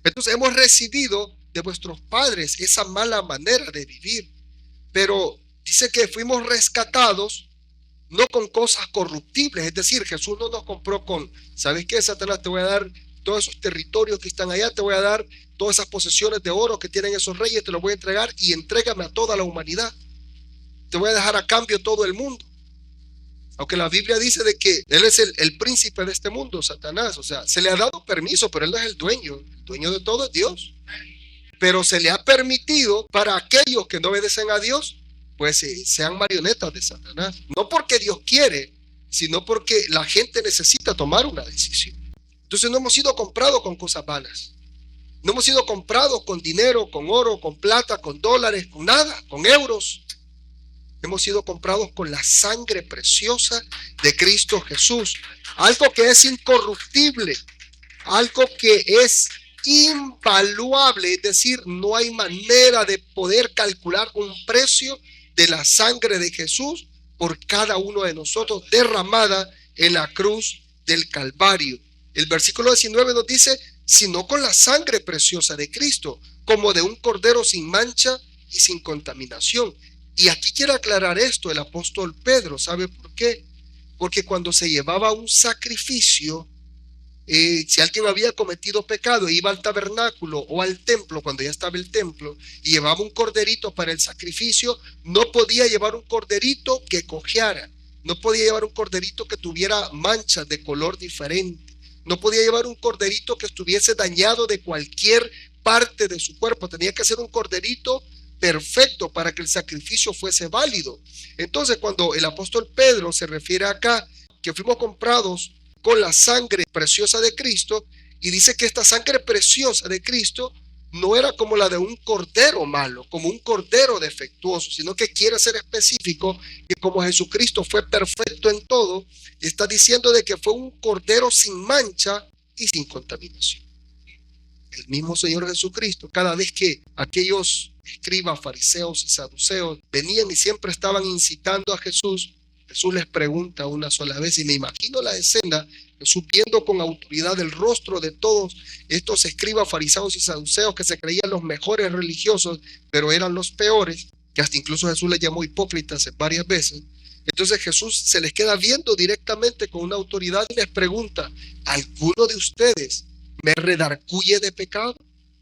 Entonces hemos recibido de vuestros padres esa mala manera de vivir, pero dice que fuimos rescatados no con cosas corruptibles. Es decir, Jesús no nos compró con: ¿sabes qué, Satanás? Te voy a dar todos esos territorios que están allá, te voy a dar todas esas posesiones de oro que tienen esos reyes, te los voy a entregar y entrégame a toda la humanidad. Te voy a dejar a cambio todo el mundo. Aunque la Biblia dice de que él es el príncipe de este mundo, Satanás. O sea, se le ha dado permiso, pero él no es el dueño de todo es Dios. Pero se le ha permitido para aquellos que no obedecen a Dios, pues sean marionetas de Satanás. No porque Dios quiere, sino porque la gente necesita tomar una decisión. Entonces no hemos sido comprados con cosas vanas. No hemos sido comprados con dinero, con oro, con plata, con dólares, con nada, con euros. Hemos sido comprados con la sangre preciosa de Cristo Jesús. Algo que es incorruptible, algo que es invaluable. Es decir, no hay manera de poder calcular un precio de la sangre de Jesús por cada uno de nosotros, derramada en la cruz del Calvario. El versículo 19 nos dice: sino con la sangre preciosa de Cristo, como de un cordero sin mancha y sin contaminación. Y aquí quiero aclarar esto el apóstol Pedro. ¿Sabe por qué? Porque cuando se llevaba un sacrificio, si alguien había cometido pecado, iba al tabernáculo o al templo, cuando ya estaba el templo, y llevaba un corderito para el sacrificio, no podía llevar un corderito que cojeara, no podía llevar un corderito que tuviera manchas de color diferente, no podía llevar un corderito que estuviese dañado de cualquier parte de su cuerpo. Tenía que ser un corderito perfecto para que el sacrificio fuese válido. Entonces, cuando el apóstol Pedro se refiere acá que fuimos comprados con la sangre preciosa de Cristo, y dice que esta sangre preciosa de Cristo no era como la de un cordero malo, como un cordero defectuoso, sino que quiere ser específico, que como Jesucristo fue perfecto en todo, está diciendo de que fue un cordero sin mancha y sin contaminación. El mismo Señor Jesucristo, cada vez que aquellos escribas, fariseos y saduceos venían y siempre estaban incitando a Jesús, Jesús les pregunta una sola vez, y me imagino la escena, Jesús viendo con autoridad el rostro de todos estos escribas, fariseos y saduceos que se creían los mejores religiosos, pero eran los peores, que hasta incluso Jesús les llamó hipócritas varias veces. Entonces Jesús se les queda viendo directamente con una autoridad y les pregunta: ¿alguno de ustedes me redarguye de pecado?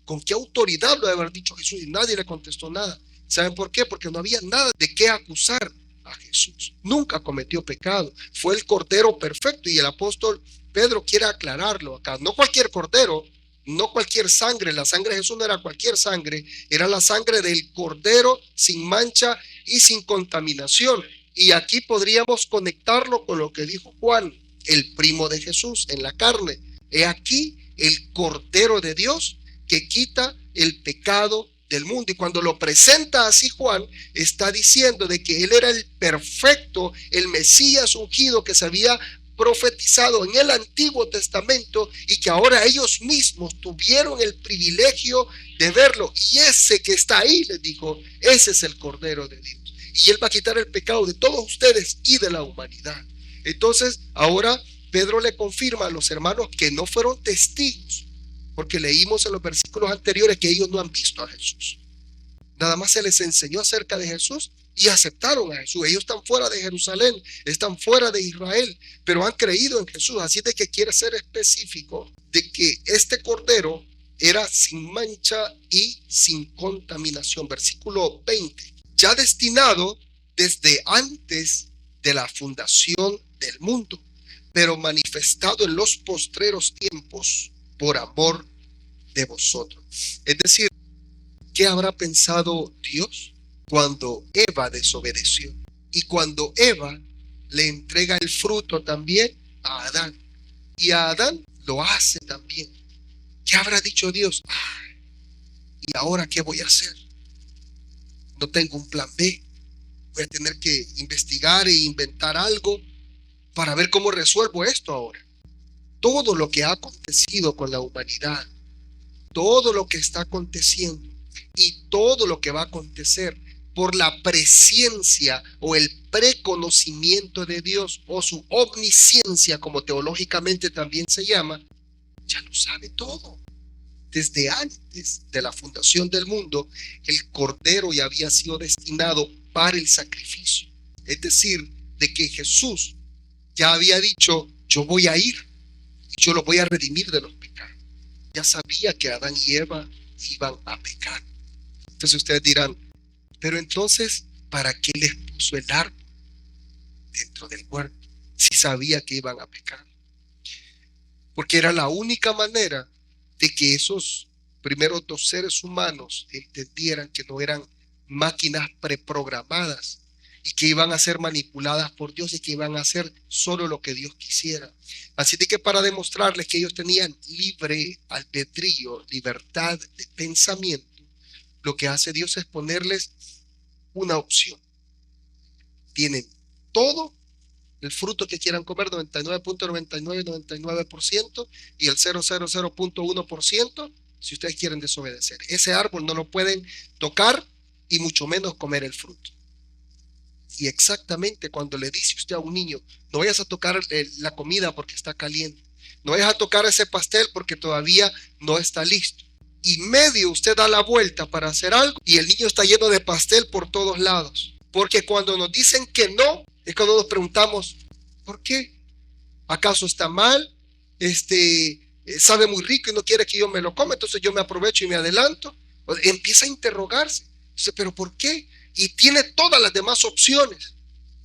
¿Con qué autoridad lo debe haber dicho Jesús? Y nadie le contestó nada. ¿Saben por qué? Porque no había nada de qué acusar a Jesús. Nunca cometió pecado. Fue el cordero perfecto, y el apóstol Pedro quiere aclararlo acá. No cualquier cordero, no cualquier sangre. La sangre de Jesús no era cualquier sangre, era la sangre del cordero sin mancha y sin contaminación. Y aquí podríamos conectarlo con lo que dijo Juan, el primo de Jesús en la carne. He aquí el Cordero de Dios que quita el pecado del mundo. Y cuando lo presenta así Juan, está diciendo de que él era el perfecto, el Mesías ungido que se había profetizado en el Antiguo Testamento, y que ahora ellos mismos tuvieron el privilegio de verlo. Y ese que está ahí, les dijo, ese es el Cordero de Dios, y él va a quitar el pecado de todos ustedes y de la humanidad. Entonces ahora Pedro le confirma a los hermanos que no fueron testigos, porque leímos en los versículos anteriores que ellos no han visto a Jesús. Nada más se les enseñó acerca de Jesús, y aceptaron a Jesús. Ellos están fuera de Jerusalén, están fuera de Israel, pero han creído en Jesús. Así de que quiere ser específico de que este cordero era sin mancha y sin contaminación. Versículo 20. Ya destinado desde antes de la fundación del mundo, pero manifestado en los postreros tiempos por amor de vosotros. Es decir, ¿qué habrá pensado Dios cuando Eva desobedeció? Y cuando Eva le entrega el fruto también a Adán. Y a Adán lo hace también. ¿Qué habrá dicho Dios? ¿Y ahora qué voy a hacer? No tengo un plan B. Voy a tener que investigar e inventar algo para ver cómo resuelvo esto ahora. Todo lo que ha acontecido con la humanidad, todo lo que está aconteciendo y todo lo que va a acontecer por la presciencia o el preconocimiento de Dios o su omnisciencia, como teológicamente también se llama, ya lo sabe todo. Desde antes de la fundación del mundo, el cordero ya había sido destinado para el sacrificio. Es decir, de que Jesús ya había dicho, yo voy a ir y yo lo voy a redimir de los pecados. Ya sabía que Adán y Eva iban a pecar. Entonces ustedes dirán, pero entonces, ¿para qué les puso el árbol dentro del huerto si sabía que iban a pecar? Porque era la única manera de que esos primeros dos seres humanos entendieran que no eran máquinas preprogramadas y que iban a ser manipuladas por Dios y que iban a hacer solo lo que Dios quisiera. Así de que para demostrarles que ellos tenían libre albedrío, libertad de pensamiento, lo que hace Dios es ponerles una opción. Tienen todo el fruto que quieran comer, 99.9999%, y el 000.1% si ustedes quieren desobedecer. Ese árbol no lo pueden tocar y mucho menos comer el fruto. Y exactamente cuando le dice usted a un niño, no vayas a tocar la comida porque está caliente, no vayas a tocar ese pastel porque todavía no está listo, y medio usted da la vuelta para hacer algo y el niño está lleno de pastel por todos lados. Porque cuando nos dicen que no, es cuando nos preguntamos, ¿por qué? ¿Acaso está mal? Sabe muy rico y no quiere que yo me lo coma, entonces yo me aprovecho y me adelanto. Empieza a interrogarse. Entonces, ¿pero por qué? Y tiene todas las demás opciones.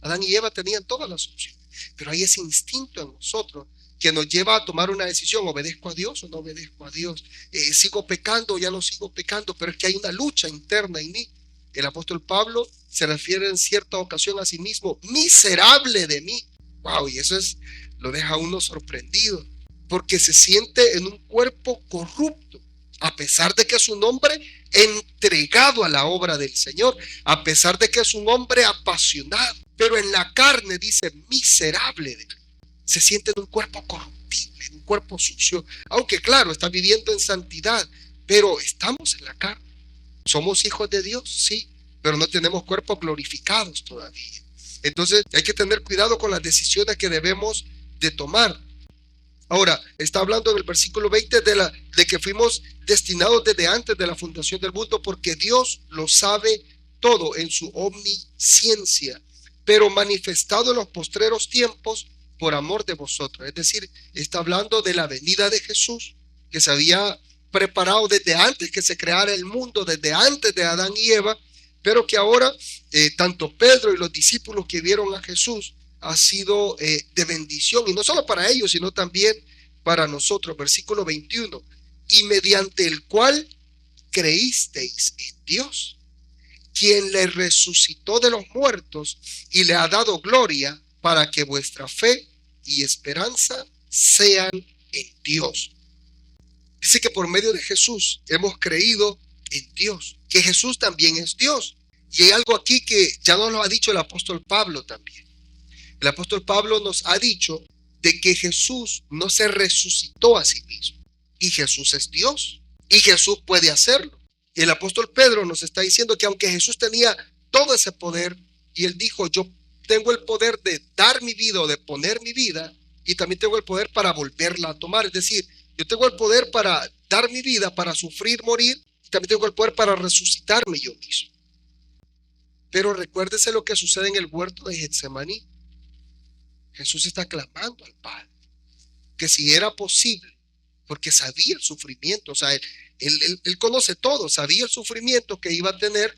Adán y Eva tenían todas las opciones, pero hay ese instinto en nosotros que nos lleva a tomar una decisión: ¿obedezco a Dios o no obedezco a Dios? ¿Sigo pecando o ya no sigo pecando? Pero es que hay una lucha interna en mí. El apóstol Pablo se refiere en cierta ocasión a sí mismo: miserable de mí. Wow, y eso lo deja a uno sorprendido, porque se siente en un cuerpo corrupto, a pesar de que es un hombre entregado a la obra del Señor, a pesar de que es un hombre apasionado, pero en la carne dice miserable de mí. Se siente en un cuerpo corruptible, en un cuerpo sucio, aunque claro, está viviendo en santidad, pero estamos en la carne. ¿Somos hijos de Dios? Sí, pero no tenemos cuerpos glorificados todavía. Entonces hay que tener cuidado con las decisiones que debemos de tomar. Ahora, está hablando en el versículo 20 de que fuimos destinados desde antes de la fundación del mundo, porque Dios lo sabe todo en su omnisciencia, pero manifestado en los postreros tiempos por amor de vosotros. Es decir, está hablando de la venida de Jesús, que se había preparado desde antes que se creara el mundo, desde antes de Adán y Eva, pero que ahora tanto Pedro y los discípulos que vieron a Jesús ha sido de bendición, y no solo para ellos, sino también para nosotros. Versículo 21, y mediante el cual creísteis en Dios, quien le resucitó de los muertos y le ha dado gloria, para que vuestra fe y esperanza sean en Dios. Dice que por medio de Jesús hemos creído en Dios, que Jesús también es Dios. Y hay algo aquí que ya nos lo ha dicho el apóstol Pablo también. El apóstol Pablo nos ha dicho de que Jesús no se resucitó a sí mismo, y Jesús es Dios, y Jesús puede hacerlo. Y el apóstol Pedro nos está diciendo que aunque Jesús tenía todo ese poder, y él dijo: yo tengo el poder de dar mi vida o de poner mi vida, y también tengo el poder para volverla a tomar. Es decir, yo tengo el poder para dar mi vida, para sufrir, morir, y también tengo el poder para resucitarme yo mismo. Pero recuérdese lo que sucede en el huerto de Getsemaní. Jesús está clamando al Padre que si era posible, porque sabía el sufrimiento, o sea, él conoce todo, sabía el sufrimiento que iba a tener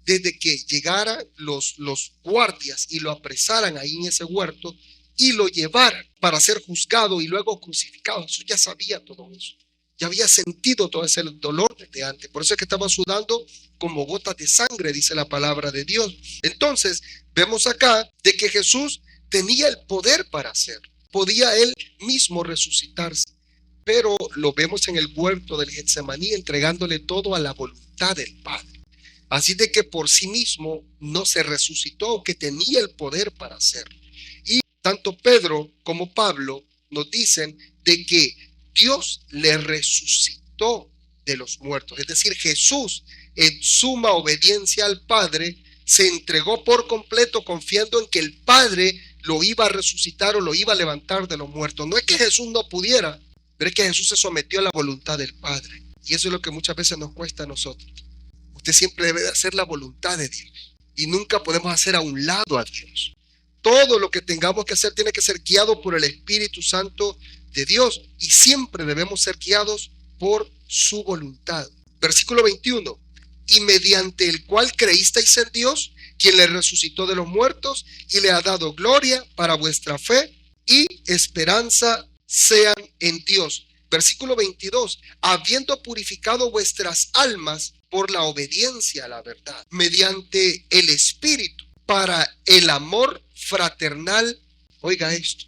desde que llegaran los guardias y lo apresaran ahí en ese huerto y lo llevaran para ser juzgado y luego crucificado. Jesús ya sabía todo eso, ya había sentido todo ese dolor desde antes, por eso es que estaba sudando como gotas de sangre, dice la palabra de Dios. Entonces vemos acá de que Jesús tenía el poder para hacerlo, podía él mismo resucitarse, pero lo vemos en el huerto del Getsemaní entregándole todo a la voluntad del Padre. Así de que por sí mismo no se resucitó, que tenía el poder para hacerlo. Y tanto Pedro como Pablo nos dicen de que Dios le resucitó de los muertos. Es decir, Jesús en suma obediencia al Padre se entregó por completo confiando en que el Padre lo iba a resucitar o lo iba a levantar de los muertos. No es que Jesús no pudiera, pero es que Jesús se sometió a la voluntad del Padre. Y eso es lo que muchas veces nos cuesta a nosotros. Usted siempre debe de hacer la voluntad de Dios y nunca podemos hacer a un lado a Dios. Todo lo que tengamos que hacer tiene que ser guiado por el Espíritu Santo de Dios y siempre debemos ser guiados por su voluntad. Versículo 21. Y mediante el cual creísteis en Dios, quien le resucitó de los muertos y le ha dado gloria, para vuestra fe y esperanza sean en Dios. Versículo 22. Habiendo purificado vuestras almas por la obediencia a la verdad, mediante el Espíritu, para el amor fraternal. Oiga esto,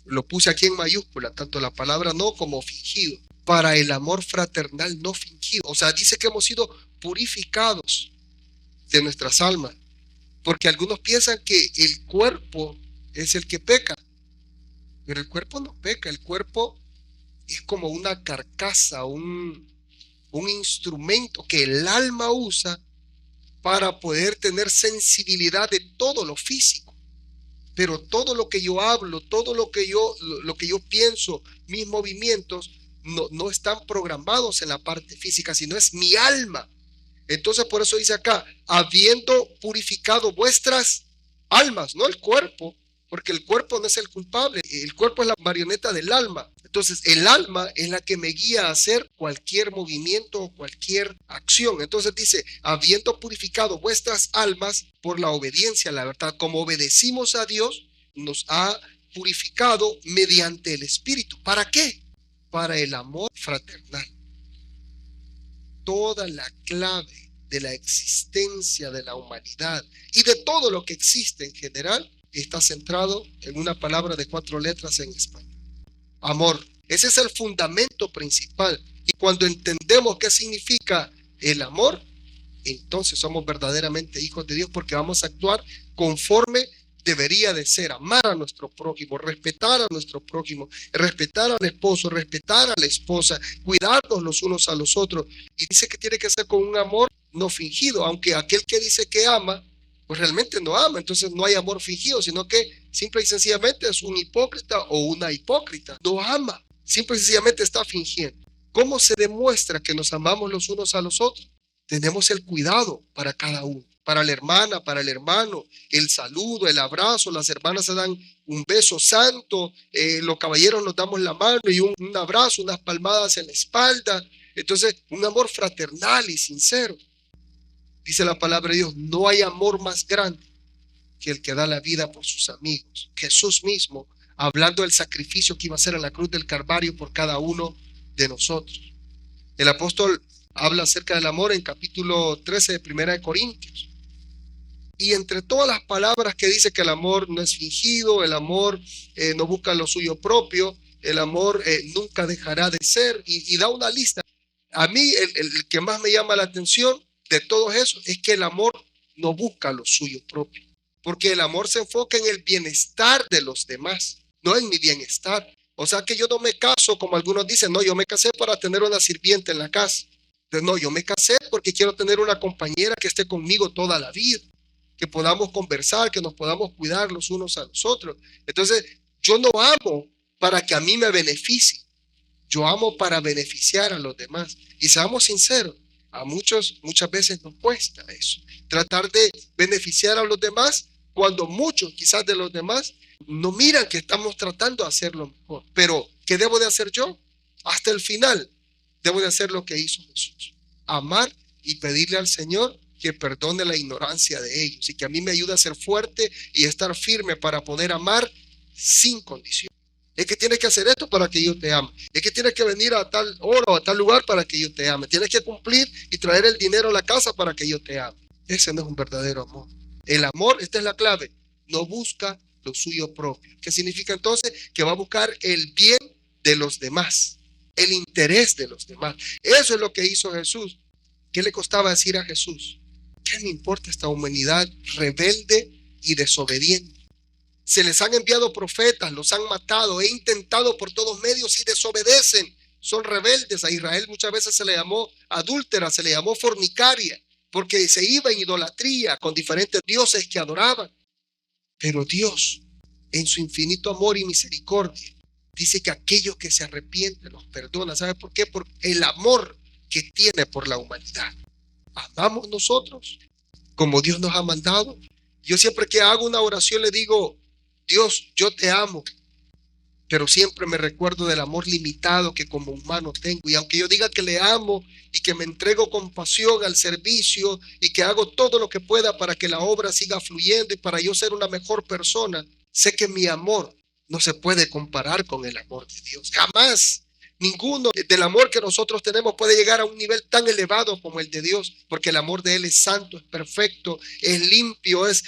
lo puse aquí en mayúscula, tanto la palabra no como fingido, para el amor fraternal no fingido. O sea, dice que hemos sido purificados de nuestras almas, porque algunos piensan que el cuerpo es el que peca, pero el cuerpo no peca, el cuerpo es como una carcasa, un instrumento que el alma usa para poder tener sensibilidad de todo lo físico. Pero todo lo que yo hablo, todo lo que yo pienso, mis movimientos, no están programados en la parte física, sino es mi alma. Entonces por eso dice acá, habiendo purificado vuestras almas, no el cuerpo, porque el cuerpo no es el culpable, el cuerpo es la marioneta del alma. Entonces el alma es la que me guía a hacer cualquier movimiento o cualquier acción. Entonces dice, habiendo purificado vuestras almas por la obediencia a la verdad, como obedecimos a Dios, nos ha purificado mediante el Espíritu. ¿Para qué? Para el amor fraternal. Toda la clave de la existencia de la humanidad y de todo lo que existe en general está centrado en una palabra de 4 letras en español: amor. Ese es el fundamento principal. Y cuando entendemos qué significa el amor, entonces somos verdaderamente hijos de Dios, porque vamos a actuar conforme debería de ser: amar a nuestro prójimo, respetar a nuestro prójimo, respetar al esposo, respetar a la esposa, cuidarnos los unos a los otros. Y dice que tiene que ser con un amor no fingido, aunque aquel que dice que ama, pues realmente no ama. Entonces no hay amor fingido, sino que simple y sencillamente es un hipócrita o una hipócrita. No ama, simple y sencillamente está fingiendo. ¿Cómo se demuestra que nos amamos los unos a los otros? Tenemos el cuidado para cada uno, para la hermana, para el hermano, el saludo, el abrazo. Las hermanas se dan un beso santo, los caballeros nos damos la mano y un abrazo, unas palmadas en la espalda. Entonces, un amor fraternal y sincero. Dice la palabra de Dios, no hay amor más grande que el que da la vida por sus amigos. Jesús mismo, hablando del sacrificio que iba a hacer en la cruz del Calvario por cada uno de nosotros. El apóstol habla acerca del amor en capítulo 13 de Primera de Corintios. Y entre todas las palabras que dice que el amor no es fingido, el amor no busca lo suyo propio, el amor nunca dejará de ser, y da una lista. A mí el que más me llama la atención de todo eso es que el amor no busca lo suyo propio, porque el amor se enfoca en el bienestar de los demás, no en mi bienestar. O sea que yo no me caso como algunos dicen, no, yo me casé para tener una sirvienta en la casa. Entonces, no, yo me casé porque quiero tener una compañera que esté conmigo toda la vida, que podamos conversar, que nos podamos cuidar los unos a los otros. Entonces, yo no amo para que a mí me beneficie, yo amo para beneficiar a los demás. Y seamos sinceros, A muchas veces nos cuesta eso. Tratar de beneficiar a los demás cuando muchos quizás de los demás no miran que estamos tratando de hacerlo mejor. Pero, ¿qué debo de hacer yo? Hasta el final, debo de hacer lo que hizo Jesús. Amar y pedirle al Señor que perdone la ignorancia de ellos y que a mí me ayude a ser fuerte y estar firme para poder amar sin condición. Es que tienes que hacer esto para que yo te ame. Es que tienes que venir a tal hora o a tal lugar para que yo te ame. Tienes que cumplir y traer el dinero a la casa para que yo te ame. Ese no es un verdadero amor. El amor, esta es la clave, no busca lo suyo propio. ¿Qué significa entonces? Que va a buscar el bien de los demás, el interés de los demás. Eso es lo que hizo Jesús. ¿Qué le costaba decir a Jesús? ¿Qué me importa esta humanidad rebelde y desobediente? Se les han enviado profetas, los han matado, he intentado por todos medios y desobedecen, son rebeldes. A Israel muchas veces se le llamó adúltera, se le llamó fornicaria, porque se iba en idolatría con diferentes dioses que adoraban. Pero Dios, en su infinito amor y misericordia, dice que aquellos que se arrepienten los perdona. ¿Sabe por qué? Por el amor que tiene por la humanidad. Amamos nosotros como Dios nos ha mandado. Yo siempre que hago una oración le digo: Dios, yo te amo, pero siempre me recuerdo del amor limitado que como humano tengo. Y aunque yo diga que le amo y que me entrego con pasión al servicio y que hago todo lo que pueda para que la obra siga fluyendo y para yo ser una mejor persona, sé que mi amor no se puede comparar con el amor de Dios. Jamás. Ninguno del amor que nosotros tenemos puede llegar a un nivel tan elevado como el de Dios, porque el amor de Él es santo, es perfecto, es limpio, es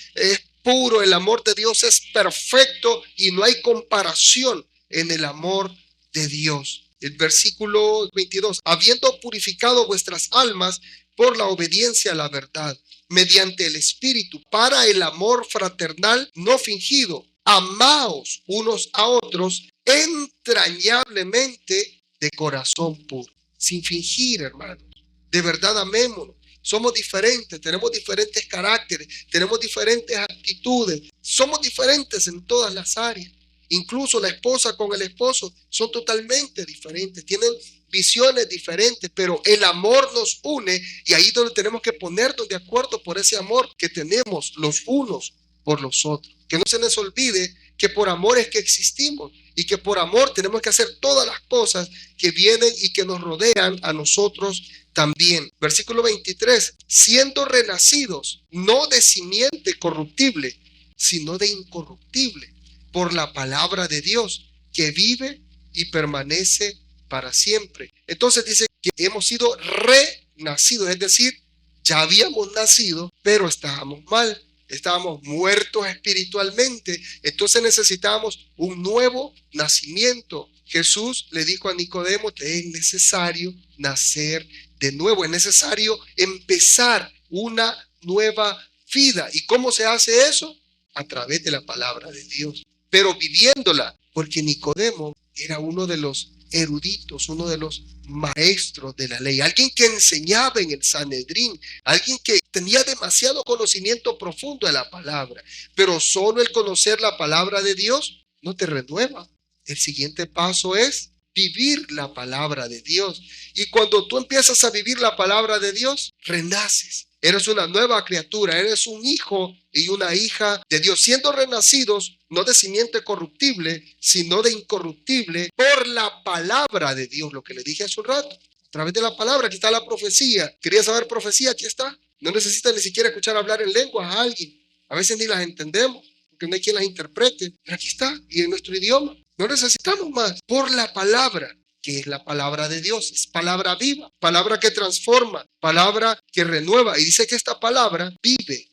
puro. El amor de Dios es perfecto y no hay comparación en el amor de Dios. El versículo 22, habiendo purificado vuestras almas por la obediencia a la verdad, mediante el Espíritu, para el amor fraternal no fingido, amaos unos a otros entrañablemente de corazón puro, sin fingir, hermanos. De verdad, amémonos. Somos diferentes, tenemos diferentes caracteres, tenemos diferentes actitudes, somos diferentes en todas las áreas. Incluso la esposa con el esposo son totalmente diferentes, tienen visiones diferentes, pero el amor nos une y ahí es donde tenemos que ponernos de acuerdo por ese amor que tenemos los unos por los otros. Que no se nos olvide que por amor es que existimos y que por amor tenemos que hacer todas las cosas que vienen y que nos rodean a nosotros también. Versículo 23, siendo renacidos no de simiente corruptible, sino de incorruptible, por la palabra de Dios, que vive y permanece para siempre. Entonces dice que hemos sido renacidos, es decir, ya habíamos nacido, pero estábamos mal. Estábamos muertos espiritualmente, entonces necesitábamos un nuevo nacimiento. Jesús le dijo a Nicodemo: es necesario nacer de nuevo, es necesario empezar una nueva vida. ¿Y cómo se hace eso? A través de la palabra de Dios, pero viviéndola, porque Nicodemo era uno de los eruditos, uno de los maestros de la ley, alguien que enseñaba en el Sanedrín, alguien que tenía demasiado conocimiento profundo de la palabra, pero solo el conocer la palabra de Dios no te renueva. El siguiente paso es vivir la palabra de Dios, y cuando tú empiezas a vivir la palabra de Dios, renaces. Eres una nueva criatura, eres un hijo y una hija de Dios, siendo renacidos no de simiente corruptible, sino de incorruptible, por la palabra de Dios, lo que le dije hace un rato. A través de la palabra, aquí está la profecía. ¿Quería saber profecía? Aquí está. No necesitas ni siquiera escuchar hablar en lenguas a alguien. A veces ni las entendemos, porque no hay quien las interprete. Pero aquí está, y en nuestro idioma. No necesitamos más. Por la palabra, que es la palabra de Dios, es palabra viva, palabra que transforma, palabra que renueva. Y dice que esta palabra vive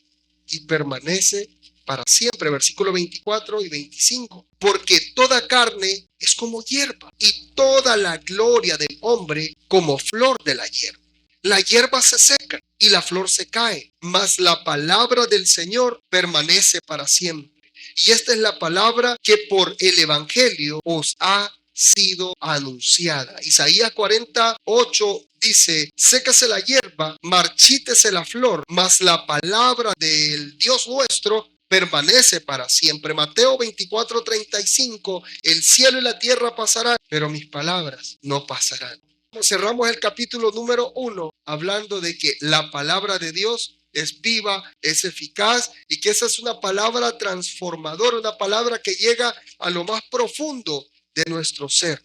y permanece para siempre. Versículo 24 y 25. Porque toda carne es como hierba, y toda la gloria del hombre como flor de la hierba. La hierba se seca y la flor se cae, mas la palabra del Señor permanece para siempre. Y esta es la palabra que por el evangelio os ha sido anunciada. Isaías 48 dice: sécase la hierba, marchítese la flor, mas la palabra del Dios nuestro permanece para siempre. Mateo 24:35, el cielo y la tierra pasarán, pero mis palabras no pasarán. Cerramos el capítulo número 1 hablando de que la palabra de Dios es viva, es eficaz y que esa es una palabra transformadora, una palabra que llega a lo más profundo de nuestro ser.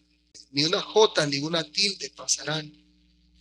Ni una jota ni una tilde pasarán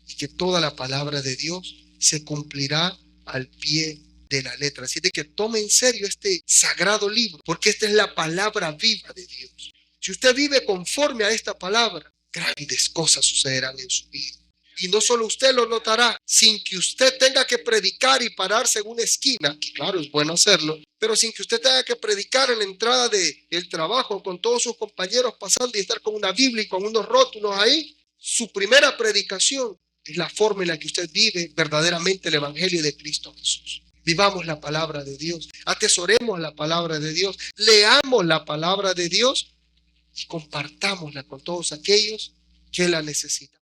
y que toda la palabra de Dios se cumplirá al pie de la letra. Así de que tome en serio este sagrado libro, porque esta es la palabra viva de Dios. Si usted vive conforme a esta palabra, grandes cosas sucederán en su vida. Y no solo usted lo notará, sin que usted tenga que predicar y pararse en una esquina, que claro, es bueno hacerlo, pero sin que usted tenga que predicar en la entrada del trabajo con todos sus compañeros pasando y estar con una Biblia y con unos rótulos ahí. Su primera predicación es la forma en la que usted vive verdaderamente el Evangelio de Cristo Jesús. Vivamos la palabra de Dios, atesoremos la palabra de Dios, leamos la palabra de Dios y compartámosla con todos aquellos que la necesitan.